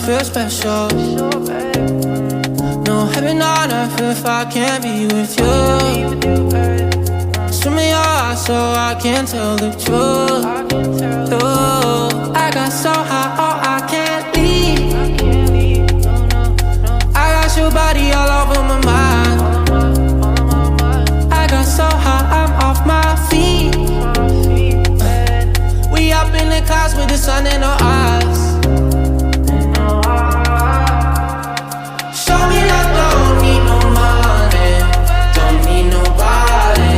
feel special. No heaven on earth if I can't be with you. Swim in your eyes so I can tell the truth. Ooh, I got so high, oh I can't leave. I got your body all over my mind. I got so high, I'm off my feet. We up in the clouds with the sun in our eyes. Show me that don't need no money, don't need nobody,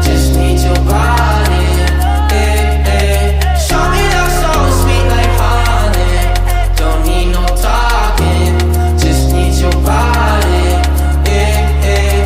just need your body. Eh, eh. Show me that so sweet like honey, don't need no talking, just need your body. Eh, eh.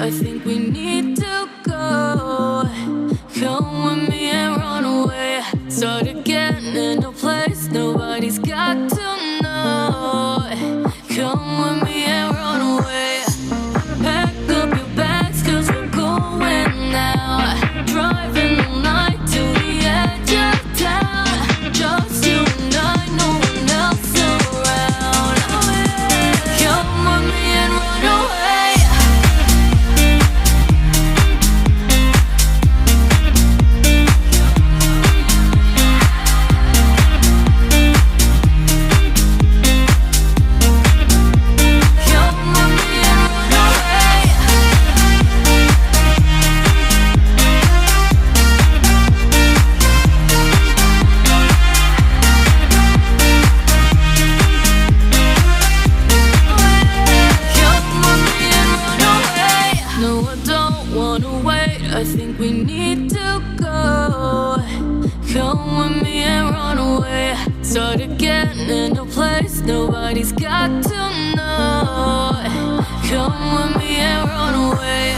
I think we need to go. Come with me and run away. Start again in a place nobody's got to know. Come with me and run away. Pack up your bags, 'cause we're going now. Driving all night to the edge of town. Just you and I, no one else around. Come with me and run away. I think we need to go. Come with me and run away. Start again in a place nobody's got to know. Come with me and run away.